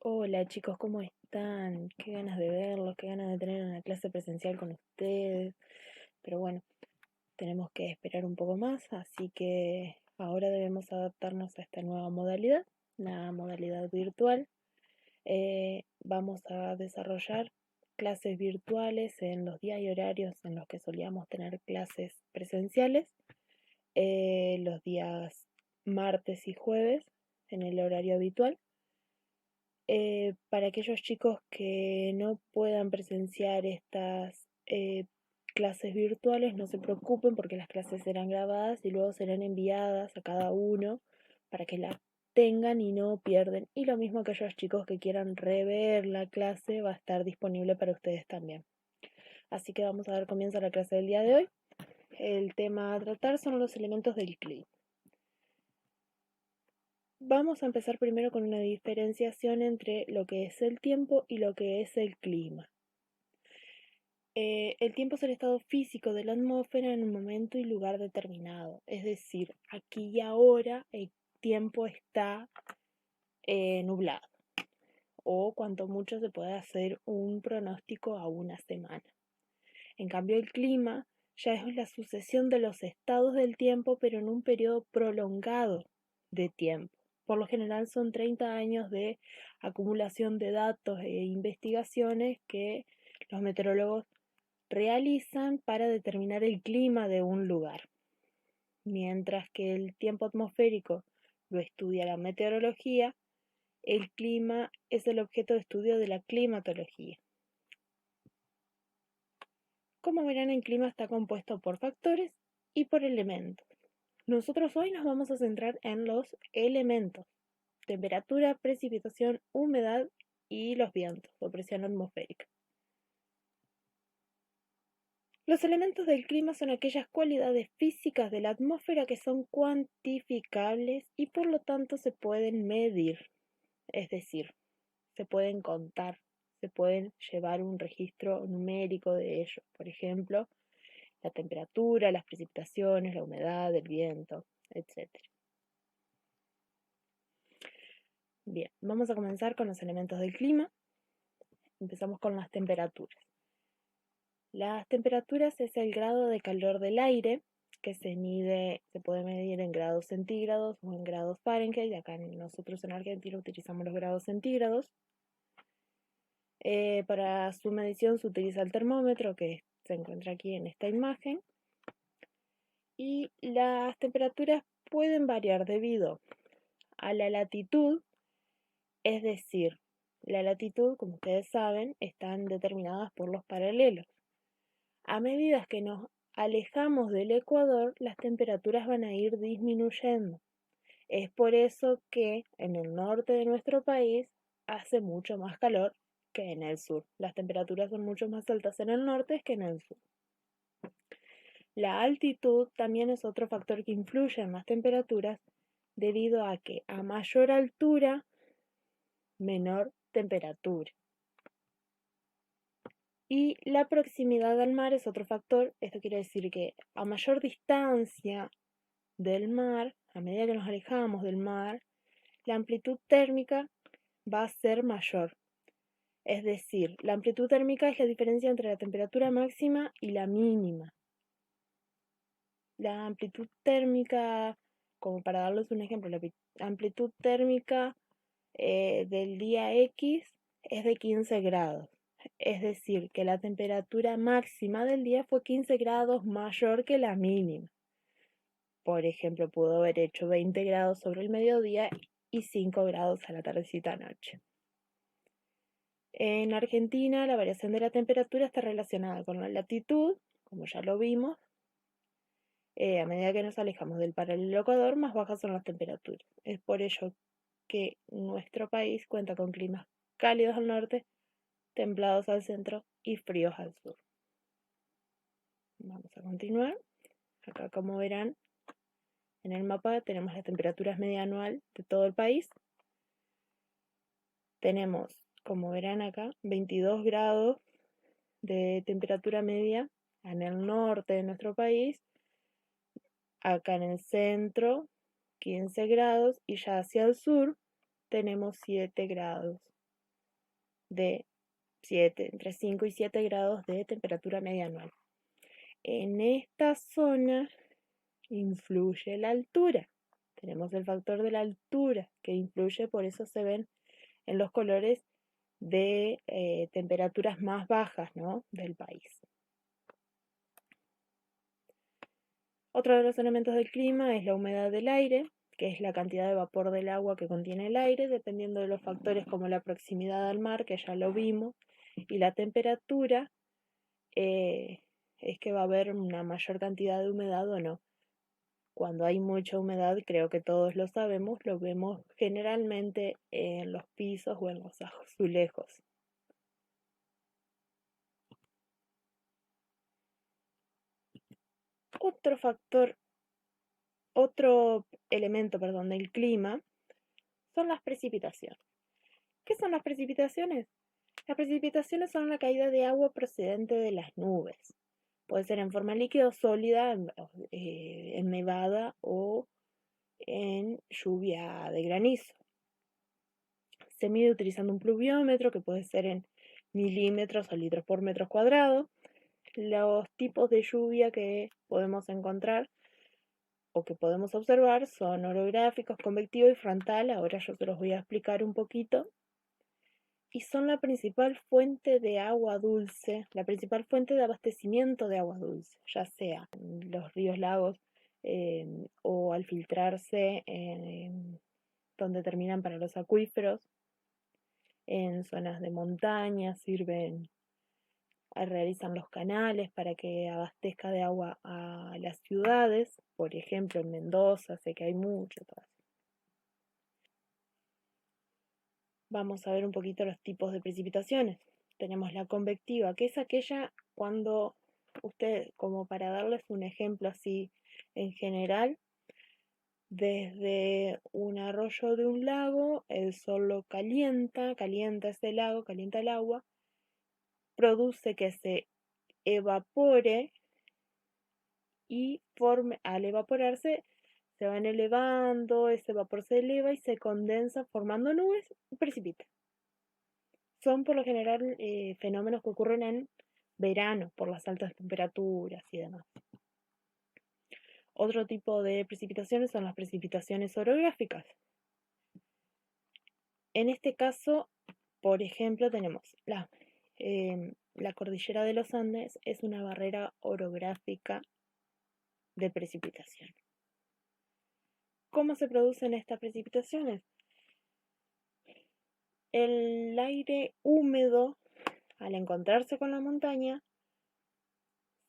Hola chicos, ¿cómo están? Qué ganas de verlos, qué ganas de tener una clase presencial con ustedes. Pero bueno, tenemos que esperar un poco más, así que ahora debemos adaptarnos a esta nueva modalidad, la modalidad virtual. Vamos a desarrollar clases virtuales en los días y horarios en los que solíamos tener clases presenciales, los días martes y jueves en el horario habitual. Para aquellos chicos que no puedan presenciar estas clases virtuales, no se preocupen porque las clases serán grabadas y luego serán enviadas a cada uno para que la tengan y no pierden. Y lo mismo aquellos chicos que quieran rever la clase va a estar disponible para ustedes también. Así que vamos a dar comienzo a la clase del día de hoy. El tema a tratar son los elementos del clima. Vamos a empezar primero con una diferenciación entre lo que es el tiempo y lo que es el clima. El tiempo es el estado físico de la atmósfera en un momento y lugar determinado. Es decir, aquí y ahora el tiempo está nublado. O cuanto mucho se puede hacer un pronóstico a una semana. En cambio, el clima ya es la sucesión de los estados del tiempo, pero en un periodo prolongado de tiempo. Por lo general son 30 años de acumulación de datos e investigaciones que los meteorólogos realizan para determinar el clima de un lugar, mientras que el tiempo atmosférico lo estudia la meteorología, el clima es el objeto de estudio de la climatología. Como verán, el clima está compuesto por factores y por elementos. Nosotros hoy nos vamos a centrar en los elementos: temperatura, precipitación, humedad y los vientos o presión atmosférica. Los elementos del clima son aquellas cualidades físicas de la atmósfera que son cuantificables y por lo tanto se pueden medir, es decir, se pueden contar, se pueden llevar un registro numérico de ello. Por ejemplo, la temperatura, las precipitaciones, la humedad, el viento, etc. Bien, vamos a comenzar con los elementos del clima. Empezamos con las temperaturas. Las temperaturas es el grado de calor del aire que se puede medir en grados centígrados o en grados Fahrenheit. Acá nosotros en Argentina utilizamos los grados centígrados. Para su medición se utiliza el termómetro que se encuentra aquí en esta imagen. Y las temperaturas pueden variar debido a la latitud, es decir, la latitud, como ustedes saben, están determinadas por los paralelos. A medida que nos alejamos del ecuador, las temperaturas van a ir disminuyendo. Es por eso que en el norte de nuestro país hace mucho más calor que en el sur. Las temperaturas son mucho más altas en el norte que en el sur. La altitud también es otro factor que influye en las temperaturas debido a que a mayor altura, menor temperatura. Y la proximidad al mar es otro factor. Esto quiere decir que a mayor distancia del mar, a medida que nos alejamos del mar, la amplitud térmica va a ser mayor. Es decir, la amplitud térmica es la diferencia entre la temperatura máxima y la mínima. La amplitud térmica, como para darles un ejemplo, la amplitud térmica del día X es de 15 grados. Es decir, que la temperatura máxima del día fue 15 grados mayor que la mínima. Por ejemplo, pudo haber hecho 20 grados sobre el mediodía y 5 grados a la tardecita noche. En Argentina, la variación de la temperatura está relacionada con la latitud, como ya lo vimos. A medida que nos alejamos del paralelo ecuador, más bajas son las temperaturas. Es por ello que nuestro país cuenta con climas cálidos al norte, templados al centro y fríos al sur. Vamos a continuar. Acá, como verán, en el mapa tenemos las temperaturas media anual de todo el país. Tenemos, como verán acá, 22 grados de temperatura media en el norte de nuestro país. Acá en el centro, 15 grados, y ya hacia el sur tenemos 7 grados de entre 5 y 7 grados de temperatura media anual. En esta zona influye la altura. Tenemos el factor de la altura que influye, por eso se ven en los colores de temperaturas más bajas, ¿no?, del país. Otro de los elementos del clima es la humedad del aire, que es la cantidad de vapor del agua que contiene el aire, dependiendo de los factores como la proximidad al mar, que ya lo vimos, y la temperatura, es que va a haber una mayor cantidad de humedad o no. Cuando hay mucha humedad, creo que todos lo sabemos, lo vemos generalmente en los pisos o en los azulejos. Otro elemento, del clima son las precipitaciones. ¿Qué son las precipitaciones? Las precipitaciones son la caída de agua procedente de las nubes. Puede ser en forma líquida o sólida, en nevada o en lluvia de granizo. Se mide utilizando un pluviómetro que puede ser en milímetros o litros por metro cuadrado. Los tipos de lluvia que podemos encontrar o que podemos observar son orográficos, convectivo y frontal. Ahora yo se los voy a explicar un poquito. Y son la principal fuente de agua dulce, la principal fuente de abastecimiento de agua dulce, ya sea en los ríos, lagos, o al filtrarse donde terminan para los acuíferos. En zonas de montaña realizan los canales para que abastezca de agua a las ciudades. Por ejemplo, en Mendoza sé que hay mucho. Vamos a ver un poquito los tipos de precipitaciones. Tenemos la convectiva, que es aquella cuando como para darles un ejemplo así en general, desde un arroyo de un lago, el sol lo calienta ese lago, calienta el agua, produce que se evapore y al evaporarse se van elevando, ese vapor se eleva y se condensa formando nubes y precipita. Son por lo general fenómenos que ocurren en verano por las altas temperaturas y demás. Otro tipo de precipitaciones son las precipitaciones orográficas. En este caso, por ejemplo, tenemos la cordillera de los Andes, es una barrera orográfica de precipitación. ¿Cómo se producen estas precipitaciones? El aire húmedo, al encontrarse con la montaña,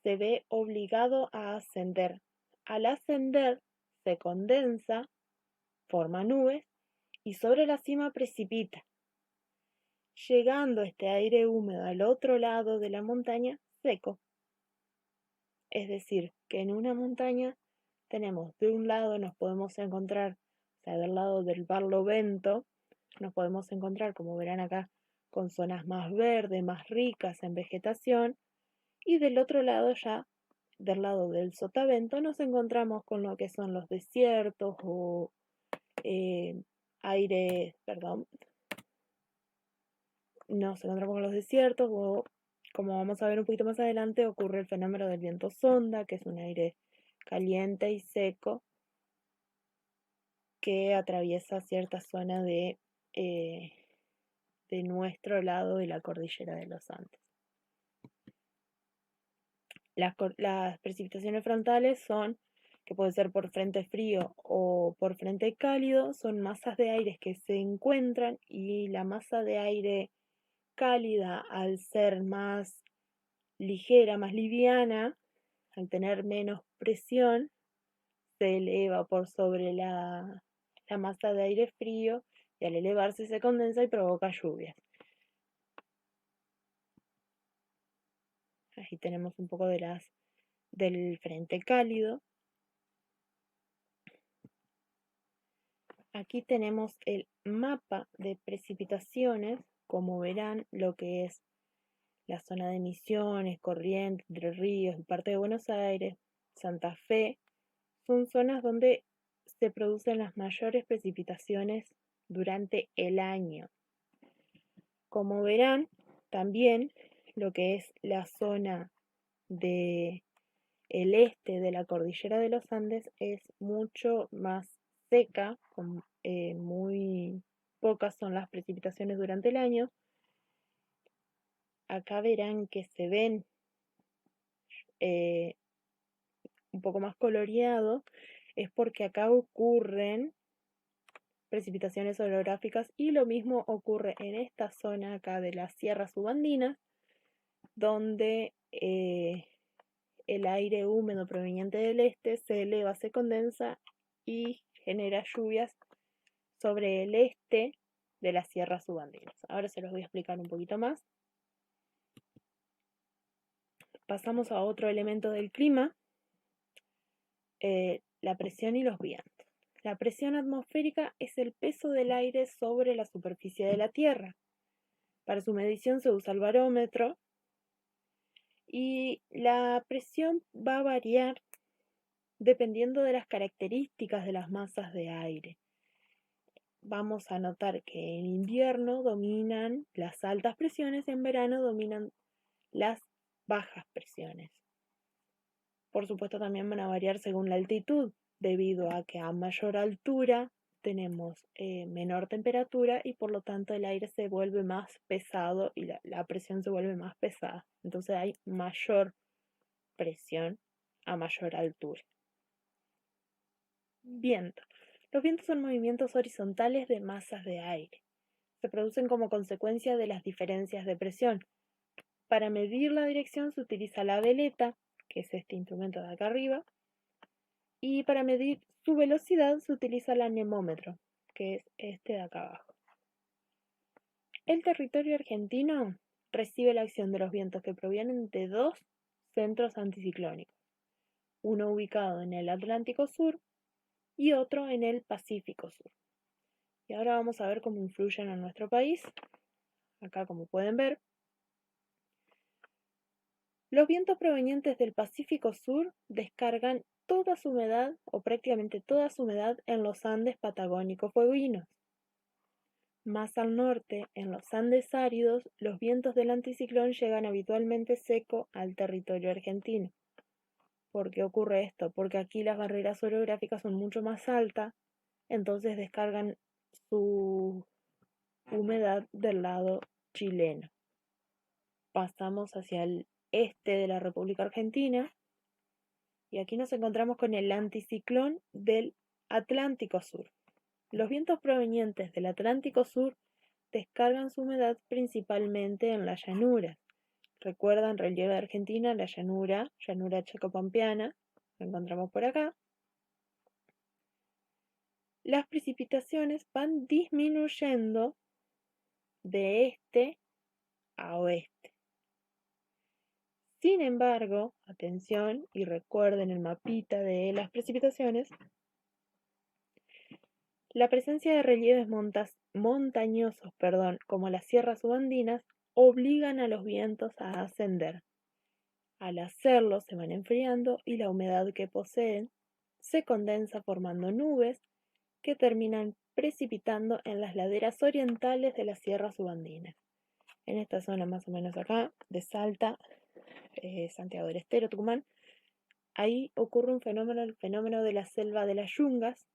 se ve obligado a ascender. Al ascender, se condensa, forma nubes y sobre la cima precipita. Llegando este aire húmedo al otro lado de la montaña, seco. Es decir, que en una montaña tenemos de un lado nos podemos encontrar, o sea, del lado del Barlovento, nos podemos encontrar, como verán acá, con zonas más verdes, más ricas en vegetación, y del otro lado ya, del lado del Sotavento, nos encontramos con lo que son los desiertos o nos encontramos con los desiertos o, como vamos a ver un poquito más adelante, ocurre el fenómeno del viento sonda, que es un aire caliente y seco que atraviesa cierta zona de nuestro lado de la cordillera de los Andes. Las precipitaciones frontales que puede ser por frente frío o por frente cálido, son masas de aire que se encuentran y la masa de aire cálida, al ser más ligera, más liviana, al tener menos presión, se eleva por sobre la masa de aire frío y al elevarse se condensa y provoca lluvias. Ahí tenemos un poco del frente cálido. Aquí tenemos el mapa de precipitaciones, como verán, lo que es la zona de Misiones, Corrientes, Entre Ríos, parte de Buenos Aires, Santa Fe, son zonas donde se producen las mayores precipitaciones durante el año. Como verán, también lo que es la zona del este de la cordillera de los Andes es mucho más seca, muy pocas son las precipitaciones durante el año. Acá verán que se ven eh, un poco más coloreado, es porque acá ocurren precipitaciones orográficas y lo mismo ocurre en esta zona acá de las sierras subandinas, donde el aire húmedo proveniente del este se eleva, se condensa y genera lluvias sobre el este de las sierras subandinas. Ahora se los voy a explicar un poquito más. Pasamos a otro elemento del clima, la presión y los vientos. La presión atmosférica es el peso del aire sobre la superficie de la Tierra. Para su medición se usa el barómetro y la presión va a variar dependiendo de las características de las masas de aire. Vamos a notar que en invierno dominan las altas presiones, en verano dominan las bajas presiones. Por supuesto también van a variar según la altitud, debido a que a mayor altura tenemos menor temperatura y por lo tanto el aire se vuelve más pesado y la presión se vuelve más pesada. Entonces hay mayor presión a mayor altura. Viento. Los vientos son movimientos horizontales de masas de aire. Se producen como consecuencia de las diferencias de presión. Para medir la dirección se utiliza la veleta, que es este instrumento de acá arriba, y para medir su velocidad se utiliza el anemómetro, que es este de acá abajo. El territorio argentino recibe la acción de los vientos que provienen de dos centros anticiclónicos, uno ubicado en el Atlántico Sur y otro en el Pacífico Sur. Y ahora vamos a ver cómo influyen en nuestro país. Acá, como pueden ver, los vientos provenientes del Pacífico Sur descargan toda su humedad o prácticamente toda su humedad en los Andes patagónicos fueguinos. Más al norte, en los Andes áridos, los vientos del anticiclón llegan habitualmente seco al territorio argentino. ¿Por qué ocurre esto? Porque aquí las barreras orográficas son mucho más altas, entonces descargan su humedad del lado chileno. Pasamos hacia el este de la República Argentina y aquí nos encontramos con el anticiclón del Atlántico Sur. Los vientos provenientes del Atlántico Sur descargan su humedad principalmente en las llanuras. Recuerdan, relieve de Argentina, la llanura chacopampeana, lo encontramos por acá. Las precipitaciones van disminuyendo de este a oeste. Sin embargo, atención y recuerden el mapita de las precipitaciones, la presencia de relieves montañosos, como las sierras subandinas, obligan a los vientos a ascender. Al hacerlo se van enfriando y la humedad que poseen se condensa formando nubes que terminan precipitando en las laderas orientales de las sierras subandinas. En esta zona más o menos acá, de Salta, Santiago del Estero, Tucumán, ahí ocurre un fenómeno, el fenómeno de la selva de las yungas,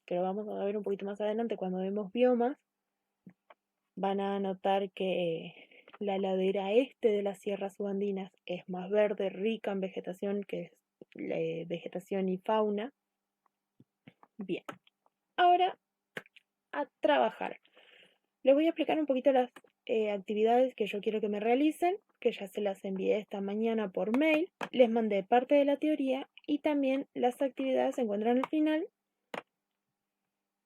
que lo vamos a ver un poquito más adelante cuando vemos biomas. Van a notar que la ladera este de las sierras subandinas es más verde, rica en vegetación, que es vegetación y fauna. Bien, ahora a trabajar. Les voy a explicar un poquito las actividades que yo quiero que me realicen, que ya se las envié esta mañana por mail. Les mandé parte de la teoría y también las actividades se encuentran al final.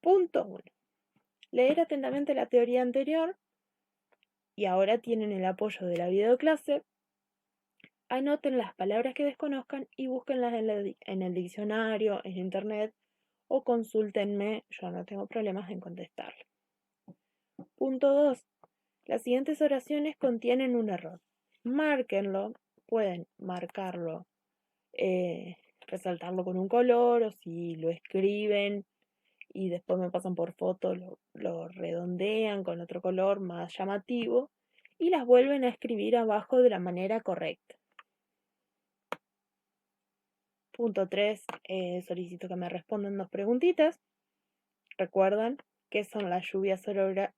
Punto 1. Leer atentamente la teoría anterior y ahora tienen el apoyo de la videoclase. Anoten las palabras que desconozcan y búsquenlas en el diccionario, en internet o consúltenme, yo no tengo problemas en contestarle. Punto 2. Las siguientes oraciones contienen un error. Márquenlo, pueden marcarlo, resaltarlo con un color o si lo escriben y después me pasan por foto, lo redondean con otro color más llamativo y las vuelven a escribir abajo de la manera correcta. Punto 3, solicito que me respondan 2 preguntitas. ¿Recuerdan qué son las lluvias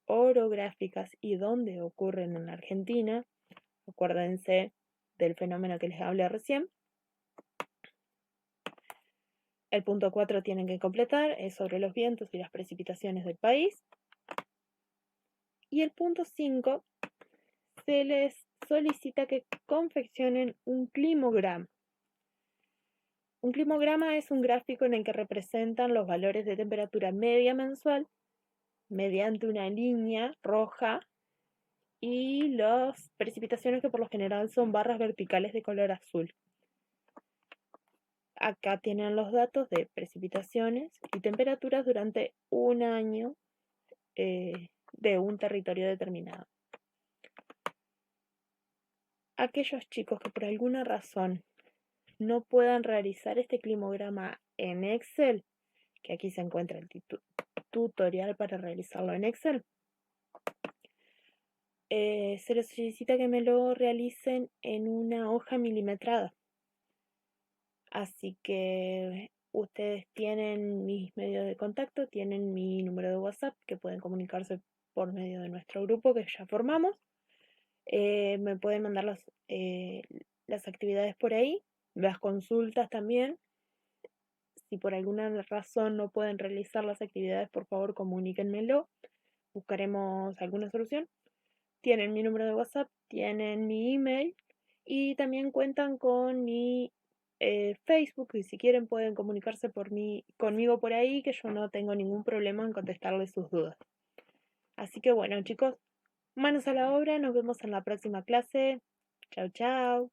orográficas y dónde ocurren en la Argentina? Acuérdense del fenómeno que les hablé recién. El punto 4 tienen que completar, es sobre los vientos y las precipitaciones del país. Y el punto 5 se les solicita que confeccionen un climograma. Un climograma es un gráfico en el que representan los valores de temperatura media mensual mediante una línea roja y las precipitaciones, que por lo general son barras verticales de color azul. Acá tienen los datos de precipitaciones y temperaturas durante un año de un territorio determinado. Aquellos chicos que por alguna razón no puedan realizar este climograma en Excel, que aquí se encuentra el tutorial para realizarlo en Excel, se les solicita que me lo realicen en una hoja milimetrada. Así que ustedes tienen mis medios de contacto, tienen mi número de WhatsApp, que pueden comunicarse por medio de nuestro grupo que ya formamos. Me pueden mandar las actividades por ahí, las consultas también. Si por alguna razón no pueden realizar las actividades, por favor comuníquenmelo. Buscaremos alguna solución. Tienen mi número de WhatsApp, tienen mi email y también cuentan con mi Facebook, y si quieren pueden comunicarse conmigo por ahí, que yo no tengo ningún problema en contestarles sus dudas. Así que bueno, chicos, manos a la obra, nos vemos en la próxima clase. Chao, chao.